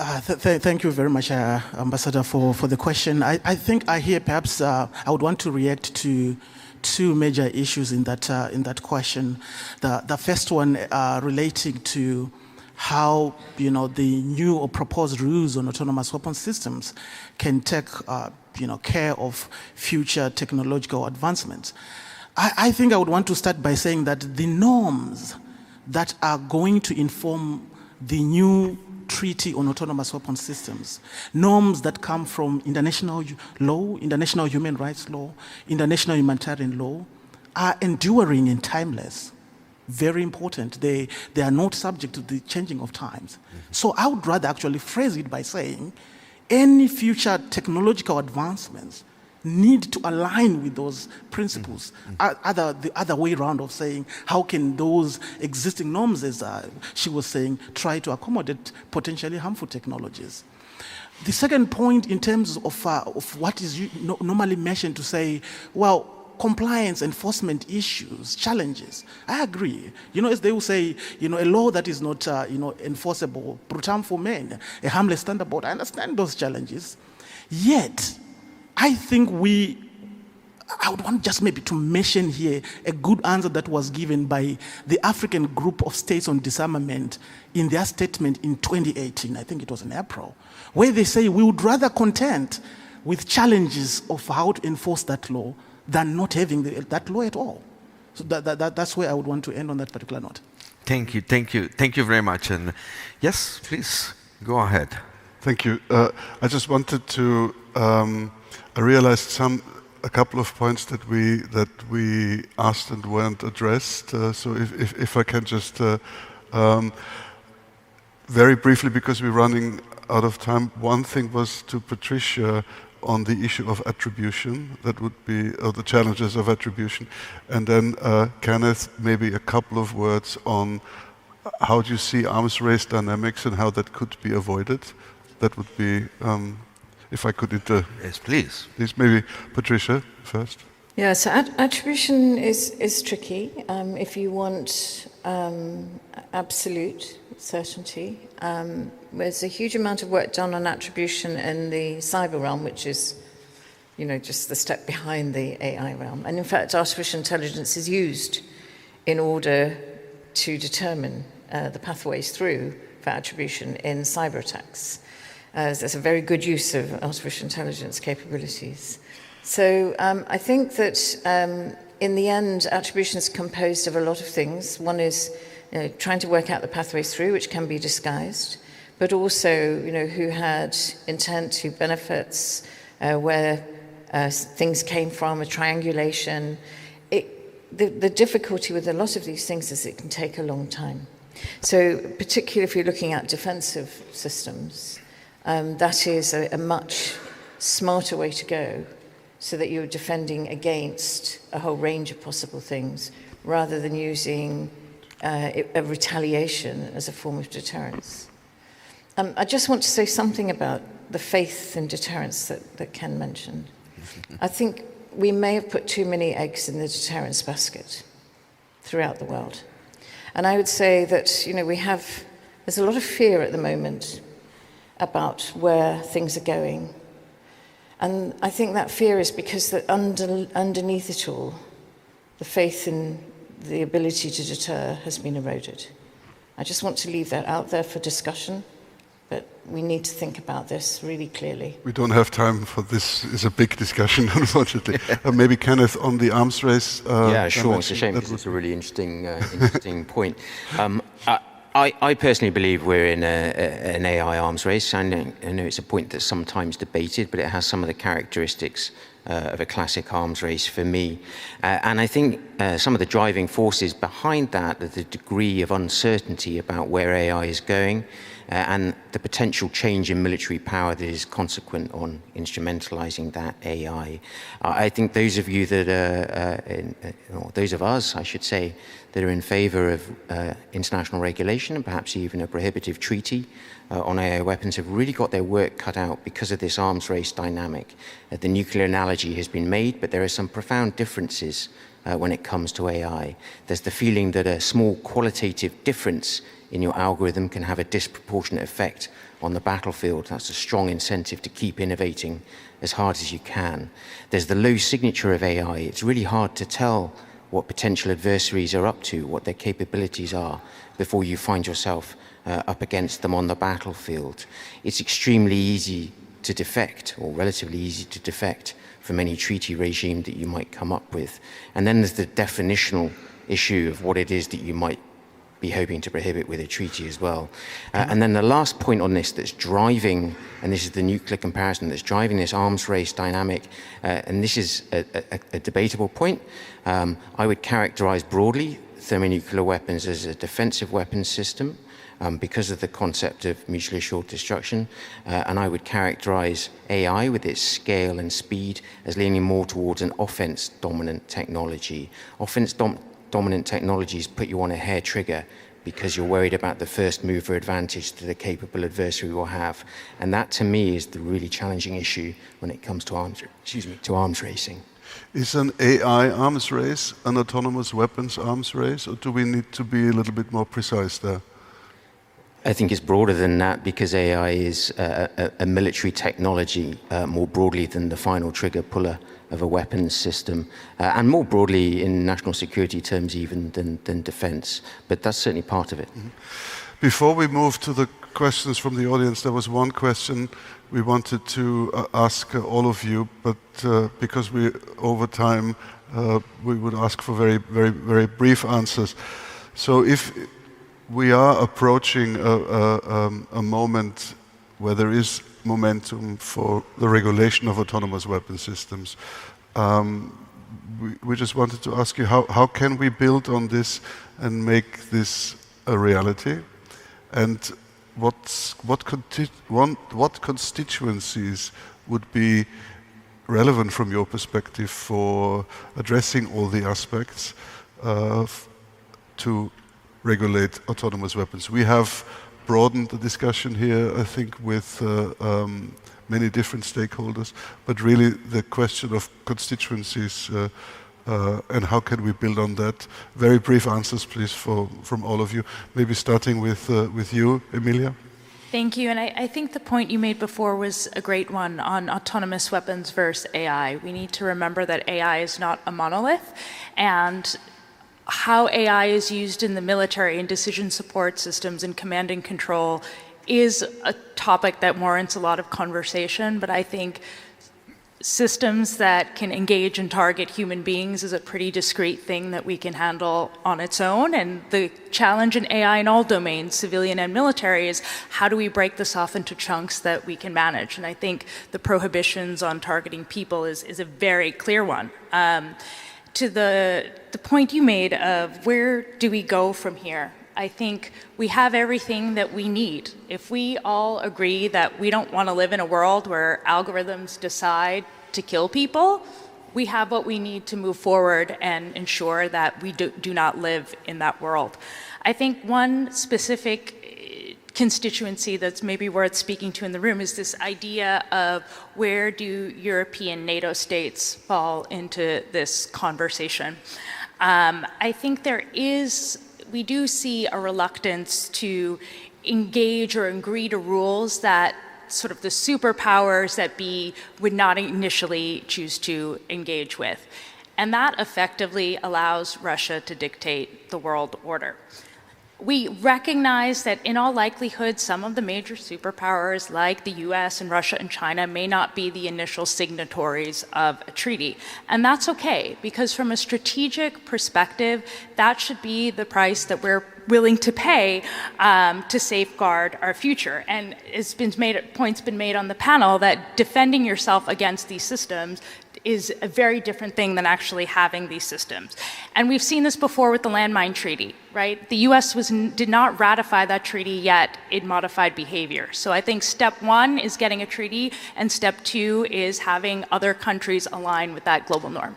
Thank you very much, Ambassador, for the question. I think here perhaps I would want to react to two major issues in that question. The first one relating to how the new or proposed rules on autonomous weapon systems can take care of future technological advancements. I think I would want to start by saying that the norms that are going to inform the new treaty on autonomous weapon systems, norms that come from international law, international human rights law, international humanitarian law, are enduring and timeless. Very important. They are not subject to the changing of times. So I would rather actually phrase it by saying any future technological advancements need to align with those principles. The other way around of saying, how can those existing norms, as she was saying, try to accommodate potentially harmful technologies? The second point in terms of what is normally mentioned to say, well, compliance, enforcement issues, challenges. I agree. As they will say, a law that is not, enforceable, pro tem for men, a harmless thunderbolt. I understand those challenges. Yet, I think I would want just maybe to mention here a good answer that was given by the African Group of States on Disarmament in their statement in 2018, I think it was in April, where they say we would rather contend with challenges of how to enforce that law than not having that law at all. So that's where I would want to end on that particular note. Thank you very much. And yes, please, go ahead. Thank you. I just wanted to, I realized a couple of points that we asked and weren't addressed. So if I can just very briefly, because we're running out of time, one thing was to Patricia on the issue of attribution, that would be, or the challenges of attribution. And then Kenneth, maybe a couple of words on how do you see arms race dynamics and how that could be avoided. That would be, if I could yes, please. Please, maybe Patricia first. Yeah, so attribution is tricky. If you want absolute certainty, there's a huge amount of work done on attribution in the cyber realm, which is, just the step behind the AI realm. And in fact, artificial intelligence is used in order to determine the pathways through for attribution in cyber attacks. There's a very good use of artificial intelligence capabilities. So I think that in the end, attribution is composed of a lot of things. One is trying to work out the pathways through, which can be disguised, but also who had intent, who benefits, where things came from, a triangulation. The difficulty with a lot of these things is it can take a long time. So particularly if you're looking at defensive systems, that is a much smarter way to go so that you're defending against a whole range of possible things rather than using a retaliation as a form of deterrence. I just want to say something about the faith in deterrence that Ken mentioned. I think we may have put too many eggs in the deterrence basket throughout the world. And I would say that, there's a lot of fear at the moment about where things are going. And I think that fear is because that underneath it all, the faith in the ability to deter has been eroded. I just want to leave that out there for discussion, but we need to think about this really clearly. We don't have time for this. It's a big discussion, unfortunately. Maybe Kenneth on the arms race. Yeah, sure. It's a shame because it's a really interesting point. I personally believe we're in an AI arms race. I know it's a point that's sometimes debated, but it has some of the characteristics of a classic arms race for me. And I think some of the driving forces behind that are the degree of uncertainty about where AI is going and the potential change in military power that is consequent on instrumentalizing that AI. I think those of you that or those of us, I should say, that are in favor of international regulation and perhaps even a prohibitive treaty on AI weapons have really got their work cut out because of this arms race dynamic. The nuclear analogy has been made, but there are some profound differences when it comes to AI. There's the feeling that a small qualitative difference in your algorithm can have a disproportionate effect on the battlefield. That's a strong incentive to keep innovating as hard as you can. There's the low signature of AI. It's really hard to tell what potential adversaries are up to, what their capabilities are, before you find yourself up against them on the battlefield. It's extremely easy to defect, or relatively easy to defect, from any treaty regime that you might come up with. And then there's the definitional issue of what it is that you might be hoping to prohibit with a treaty as well. And then the last point on this that's driving, and this is the nuclear comparison, that's driving this arms race dynamic, and this is a debatable point. I would characterize broadly thermonuclear weapons as a defensive weapons system because of the concept of mutually assured destruction. And I would characterize AI with its scale and speed as leaning more towards an offense-dominant technology. Offense-dominant technologies put you on a hair trigger because you're worried about the first mover advantage that a capable adversary will have. And that, to me, is the really challenging issue when it comes to arms racing. Is an AI arms race an autonomous weapons arms race, or do we need to be a little bit more precise there? I think it's broader than that, because AI is a military technology more broadly than the final trigger puller of a weapons system, and more broadly in national security terms even than defense. But that's certainly part of it. Mm-hmm. Before we move to the questions from the audience, there was one question we wanted to ask all of you, but because we over time we would ask for very brief answers. So if we are approaching a moment where there is momentum for the regulation of autonomous weapon systems, we just wanted to ask you, how can we build on this and make this a reality? And what constituencies would be relevant from your perspective for addressing all the aspects to regulate autonomous weapons? We have broadened the discussion here, I think, with many different stakeholders, but really the question of constituencies and how can we build on that? Very brief answers, please, from all of you. Maybe starting with you, Emilia. Thank you. And I think the point you made before was a great one on autonomous weapons versus AI. We need to remember that AI is not a monolith, and how AI is used in the military and decision support systems and command and control is a topic that warrants a lot of conversation. But I think systems that can engage and target human beings is a pretty discrete thing that we can handle on its own. And the challenge in AI in all domains, civilian and military, is how do we break this off into chunks that we can manage? And I think the prohibitions on targeting people is a very clear one. To the point you made of where do we go from here, I think we have everything that we need. If we all agree that we don't want to live in a world where algorithms decide to kill people, we have what we need to move forward and ensure that we do not live in that world. I think one specific constituency that's maybe worth speaking to in the room is this idea of where do European NATO states fall into this conversation. I think we do see a reluctance to engage or agree to rules that sort of the superpowers that be would not initially choose to engage with. And that effectively allows Russia to dictate the world order. We recognize that in all likelihood, some of the major superpowers like the US and Russia and China may not be the initial signatories of a treaty. And that's okay, because from a strategic perspective, that should be the price that we're willing to pay to safeguard our future. And points been made on the panel that defending yourself against these systems is a very different thing than actually having these systems. And we've seen this before with the landmine treaty, right? The US did not ratify that treaty yet in modified behavior. So I think step one is getting a treaty, and step two is having other countries align with that global norm.